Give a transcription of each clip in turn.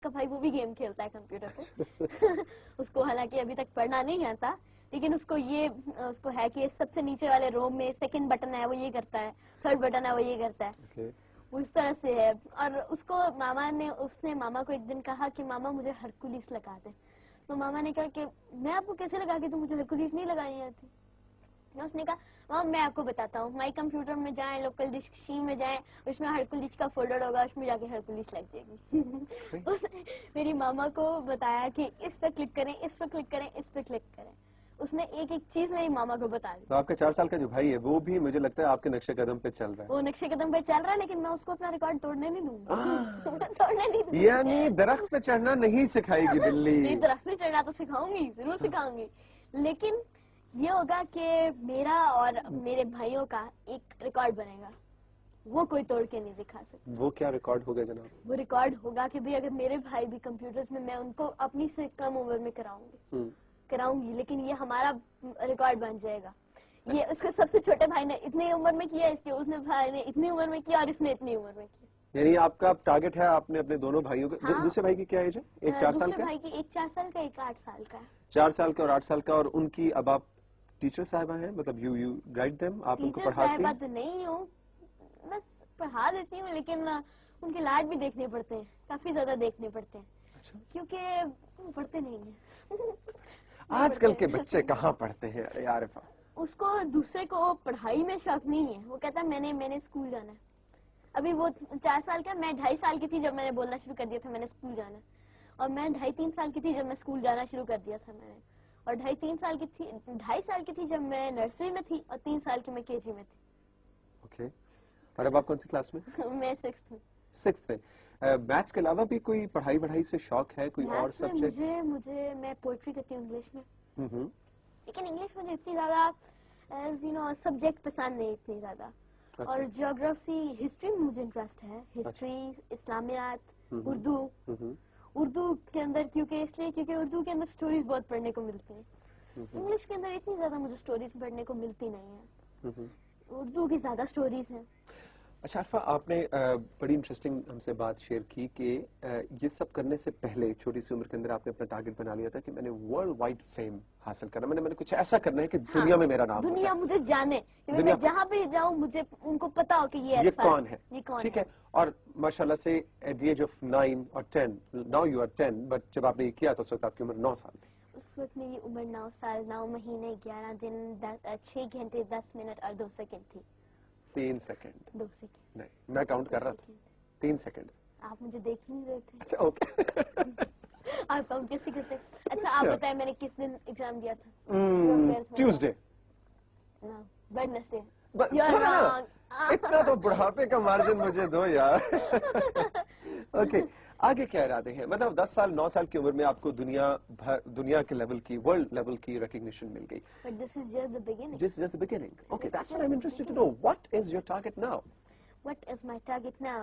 کا بھائی وہ بھی گیم کھیلتا ہے کمپیوٹر پہ. اس کو حالانکہ ابھی تک پڑھنا نہیں آتا, لیکن اس کو ہے کہ سب سے نیچے والے روم میں سیکنڈ بٹن ہے وہ یہ کرتا ہے, تھرڈ بٹن ہے وہ یہ کرتا ہے. وہ اس طرح سے ہے. اور اس نے ماما کو ایک دن کہا کہ ماما مجھے ہرکولیس لگا دے. تو ماما نے کہا کہ میں آپ کو کیسے لگا کے دوں, مجھے ہرکولیس نہیں لگانی آتی. اس نے کہا ماما میں آپ کو بتاتا ہوں, مائی کمپیوٹر میں جائیں, لوکل ڈسک میں جائیں, اس میں ہرکولیس کا فولڈر ہوگا, اس میں جا کے ہرکولیس لگ جائے گی. اس نے میری ماما کو بتایا کہ اس پہ کلک کریں, اس پہ کلک کریں, اس پہ کلک کریں. اس نے ایک ایک چیز میری ماما کو بتا دی. تو آپ کا 4 سال کا جو بھائی ہے وہ بھی مجھے لگتا ہے آپ کے نقشے قدم پہ چل رہا ہے. وہ نقشے قدم پہ چل رہا ہے, لیکن میں اس کو اپنا ریکارڈ توڑنے نہیں دوں گی. یعنی درخت پہ چڑھنا نہیں سکھائے گی بلی. نہیں, درخت پہ چڑھنا تو سکھاؤں گی, ضرور سکھاؤں گی, لیکن یہ ہوگا کہ میرا اور میرے بھائیوں کا ایک ریکارڈ بنے گا, وہ کوئی توڑ کے نہیں دکھا سکتا. وہ کیا ریکارڈ ہوگا جناب؟ وہ ریکارڈ ہوگا کہ اگر میرے بھائی بھی کمپیوٹرز میں ان کو اپنی سے کم عمر میں کراؤں گی, لیکن یہ ہمارا ریکارڈ بن جائے گا. یہ اس کے سب سے چھوٹے بھائی نے اتنی عمر میں کیا, اس نے بھائی نے اتنی عمر میں کیا, اور اس نے اتنی عمر میں کیا. یعنی آپ کا ٹارگٹ ہے, آپ نے اپنے دونوں بھائیوں کا. دوسرے بھائی کی کیا ایج ہے؟ ایک 4 سال کا. دوسرے بھائی کی ایک 4 سال کا, ایک 8 سال کا. 4 سال کا اور 8 سال کا. اور ان کی اب آپ ٹیچر صاحبہ ہیں, مطلب یو گائیڈ دیم, آپ ان کو پڑھاتی ہیں؟ ٹیچر صاحبہ تو نہیں ہوں, بس پڑھا دیتی ہوں, لیکن ان کے لاڈ بھی دیکھنے پڑتے ہیں, کافی زیادہ دیکھنے پڑتے ہیں, کیونکہ پڑھتے نہیں ہیں. آج کل کے بچے کہاں پڑھتے ہیں عارفہ؟ اس کو دوسرے کو پڑھائی میں شوق نہیں ہے, وہ کہتا ہے میں نے اسکول جانا ہے. ابھی وہ 4 سال کا, میں 2.5 سال کی تھی جب میں نے بولنا شروع کر دیا تھا میں نے اسکول جانا, اور میں 2.5-3 سال کی تھی جب میں اسکول جانا شروع کر دیا تھا میں نے, اور 2.5 سال کی تھی جب میں نرسری میں تھی, اور 3 سال کی میں KG میں تھی. اوکے. اور اب آپ کون سی کلاس میں؟ میں 6th میں. 6th میں. میتھس کے علاوہ بھی کوئی پڑھائی سے شوق ہے, کوئی اور سبجیکٹ؟ مجھے میں پوئٹری کرتی ہوں انگلش میں, لیکن انگلش مجھے اتنی زیادہ سبجیکٹ پسند نہیں اتنی زیادہ. اور جیوگرافی, ہسٹری میں مجھے انٹرسٹ ہے, ہسٹری, اسلامیات, اردو کے اندر, کیونکہ اردو کے اندر سٹوریز بہت پڑھنے کو ملتی ہیں. انگلش کے اندر اتنی زیادہ مجھے سٹوریز پڑھنے کو ملتی نہیں ہیں, اردو کی زیادہ سٹوریز ہیں. اچھا عارفہ, آپ نے بڑی انٹرسٹنگ ہم سے بات شیئر کی کہ یہ سب کرنے سے پہلے چھوٹی سی عمر کے اندر آپ نے اپنا ٹارگٹ بنا لیا تھا کہ میں نے ورلڈ وائڈ فیم حاصل کرنا, میں نے کچھ ایسا کرنا ہے کہ دنیا میں میرا نام, دنیا مجھے جانے, میں جہاں بھی جاؤں مجھے ان کو پتا ہو کہ یہ کون ہے, ٹھیک ہے. اور ماشاءاللہ سے ایٹ دی ایج آف 9 اور 10, ناؤ یو آر 10, بٹ جب آپ نے یہ کیا تو اس وقت آپ کی عمر 9 سال تھی. اس وقت میری عمر 9 سال 9 مہینے 11 دن 6 گھنٹے 10 منٹ اور 2 سیکنڈ تھی. 3 سیکنڈ 2 سیکنڈ نہیں, میں کاؤنٹ کر رہا تھا. 3 سیکنڈ. آپ مجھے دیکھ نہیں رہے تھے. اچھا اوکے. آپ کاؤنٹ کیسے کرتے؟ اچھا آپ بتائیں میں نے کس دن ایگزام دیا تھا؟ ٹیوزڈے. ویڈنسڈے. اتنا تو بڑھاپے کا مارجن مجھے دو یار. اوکے, آگے کیا ارادے ہیں؟ مطلب 10 سال 9 سال کی عمر میں آپ کو دنیا کے لیول کی, ورلڈ لیول کی ریکگنیشن مل گئی. But this is just the beginning. This is just the beginning. Okay, that's what I'm interested to know. What is your target now? What is my target now?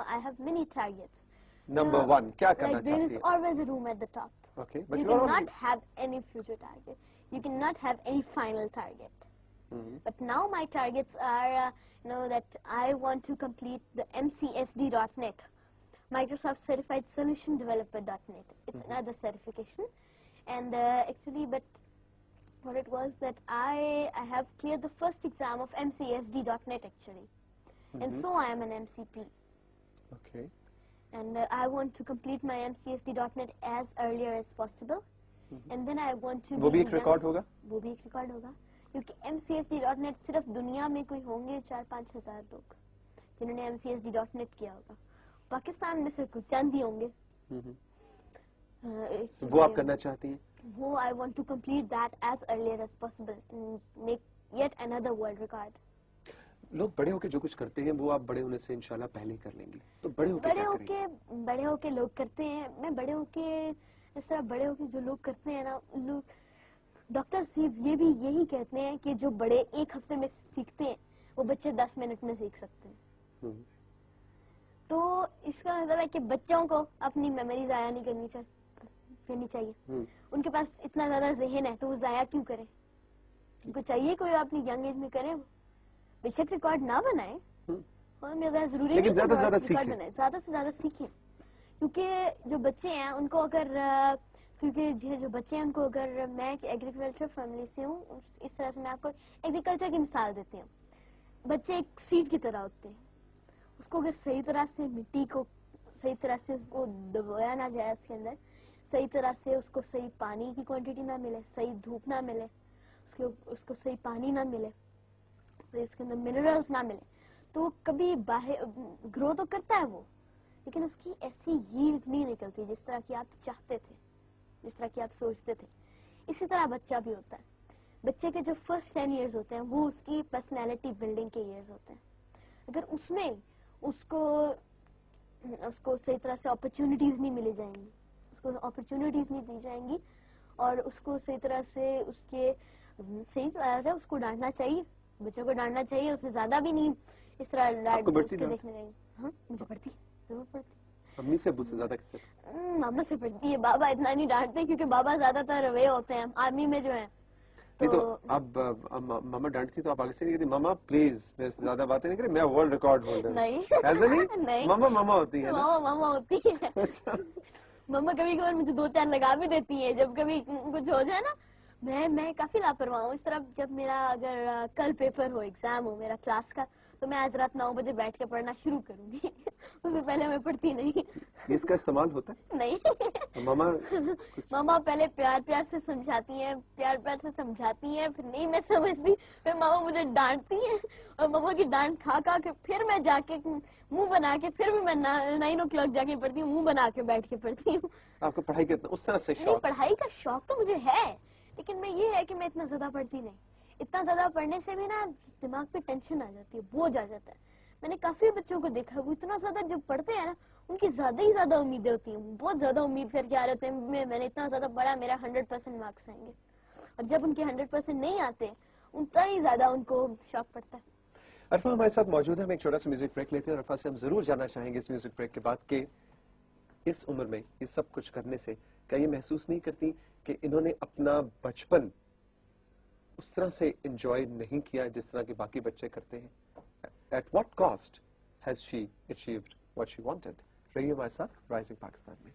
I have many targets. Number 1, کیا کرنا چاہتی ہیں؟ There is always a room at the top. Okay, but you cannot have any future target. You cannot have any final target. But now my targets are, that I want to complete the MCSD.net, Microsoft Certified Solution Developer.net. It's another certification. And actually, but what it was that I have cleared the first exam of MCSD.net actually. And so I am an MCP. Okay. And I want to complete my MCSD.net as earlier as possible. And then I want to... وہ بھی ایک record ہوگا؟ وہ بھی ایک record ہوگا. کیونکہ MCSD.net صرف دنیا میں کوئی ہوں گے 4-5 ہزار لوگ جنہوں نے MCSD.net کیا ہوگا. پاکستان میں سے کچھ چند ہی ہوں گے. وہ آپ کرنا چاہتی ہیں؟ وہ I want to complete that as earlier as possible and make yet another world record. لوگ بڑے ہو کے جو کچھ کرتے ہیں وہ آپ بڑے ہونے سے انشاءاللہ پہلے کر لیں گے. تو بڑے ہو کے کیا کریں گے؟ بڑے ہو کے لوگ کرتے ہیں. میں بڑے ہو کے اس طرح بڑے ہو کے جو لوگ کرتے ہیں نا, لوگ ڈاکٹر صاحب یہ بھی یہی کہتے ہیں کہ جو بڑے 1 ہفتے میں سیکھتے ہیں وہ بچے 10 منٹ میں سیکھ سکتے ہیں. تو اس کا مطلب ہے کہ بچوں کو اپنی میموری ضائع نہیں کرنی چاہیے. ان کے پاس اتنا زیادہ ذہن ہے تو وہ ضائع کیوں کریں؟ ان کو چاہیے کوئی اپنی ینگ ایج میں کرے, بے شک ریکارڈ نہ بنائے, اور ضروری نہیں زیادہ سے زیادہ ریکارڈ بنائے, زیادہ سے زیادہ سیکھیں. کیونکہ جو بچے ہیں ان کو اگر کیونکہ جو بچے ہیں ان کو اگر میں ایک ایگریکلچر فیملی سے ہوں اس طرح سے میں آپ کو ایگریکلچر کی مثال دیتی ہوں. بچے ایک سیڈ کی طرح ہوتے ہیں, اس کو اگر صحیح طرح سے مٹی کو صحیح طرح سے اس کو دبویا نہ جائے, اس کے اندر صحیح طرح سے اس کو صحیح پانی کی کوانٹٹی نہ ملے, صحیح دھوپ نہ ملے, اس کو صحیح پانی نہ ملے, اس کے اندر منرلز نہ ملے, تو کبھی باہر گرو تو کرتا ہے وہ, لیکن اس کی ایسی ییلڈ نہیں نکلتی جس طرح کی آپ چاہتے تھے, جس طرح کی آپ سوچتے تھے. اسی طرح بچہ بھی ہوتا ہے. بچے کے جو فرسٹ 10 ایئرز ہوتے ہیں وہ اس کی پرسنالٹی بلڈنگ کے ایئرز ہوتے ہیں. اگر اس میں اس کو صحیح طرح سے اپرچونٹیز نہیں ملی جائیں گی, اس کو اپرچونٹیز نہیں دی جائیں گی, اور اس کو صحیح طرح سے صحیح طرح سے اس کو ڈانٹنا چاہیے, بچوں کو ڈانٹنا چاہیے, اس سے زیادہ بھی نہیں اس طرح دیکھنے چاہیے. ہاں مجھے پڑتی, ضرور پڑتی. امی سے ابو سے زیادہ کس سے؟ ماما سے پڑتی ہے. بابا اتنا نہیں ڈانٹتے کیونکہ بابا زیادہ تر روے ہوتے ہیں آرمی میں جو ہیں. تو اب ماما ڈانٹتی تو آپ آگے سے نہیں کہتی ماما پلیز میرے سے زیادہ باتیں نہیں کریں, میں ورلڈ ریکارڈ ہولڈر. ایسا نہیں, ماما ماما ہوتی ہے. ماما ہوتی ہے. ماما کبھی کبھار مجھے 2-4 لگا بھی دیتی ہیں جب کبھی کچھ ہو جائے نا. میں کافی لاپرواہ ہوں اس طرح. جب میرا اگر کل پیپر ہو, ایگزام ہو میرا کلاس کا, تو میں آج رات 9 بجے بیٹھ کے پڑھنا شروع کروں گی. اس سے پہلے میں پڑھتی نہیں. اس کا استعمال ہوتا ہے نہیں. ماما پہلے پیار سے سمجھاتی ہیں, پھر نہیں میں سمجھتی, پھر ماما مجھے ڈانٹتی ہیں, اور ماما کی ڈانٹ کھا کے پھر میں جا کے منہ بنا کے پھر بھی میں 9 o'clock جا کے پڑھتی ہوں, منہ بنا کے بیٹھ کے پڑھتی ہوں. آپ کو پڑھائی کا اس طرح سے نہیں, پڑھائی کا شوق تو مجھے ہے, لیکن میں یہ ہے کہ میں اتنا زیادہ پڑھتی نہیں. اتنا زیادہ پڑھنے سے بھی نا دماغ پہ ٹینشن آ جاتی ہے, بوجھ آ جاتا ہے. میں نے کافی بچوں کو دیکھا وہ اتنا زیادہ جب پڑھتے ہیں نا ان کی زیادہ ہی زیادہ امیدیں ہوتی ہیں, بہت زیادہ امید کر کے آ رہے ہوتے ہیں میں نے اتنا زیادہ پڑھا میرا 100% مارکس آئیں گے, اور جب ان کے 100% نہیں آتے اتنا ہی زیادہ ان کو شوق پڑتا ہے. عرفہ ہمارے ساتھ موجود ہے, ہم ایک چھوٹا سا میوزک بریک لیتے ہیں, اور عرفہ سے ہم ضرور جاننا چاہیں گے اس میوزک بریک کے بعد کہ اس عمر میں یہ سب کچھ کرنے سے کیا یہ محسوس نہیں کرتی کہ انہوں نے اپنا بچپن اس طرح سے انجوائے نہیں کیا جس طرح کے باقی بچے کرتے ہیں. At what cost has she achieved what she wanted? رہیے ہمارے ساتھ رائزنگ پاکستان میں.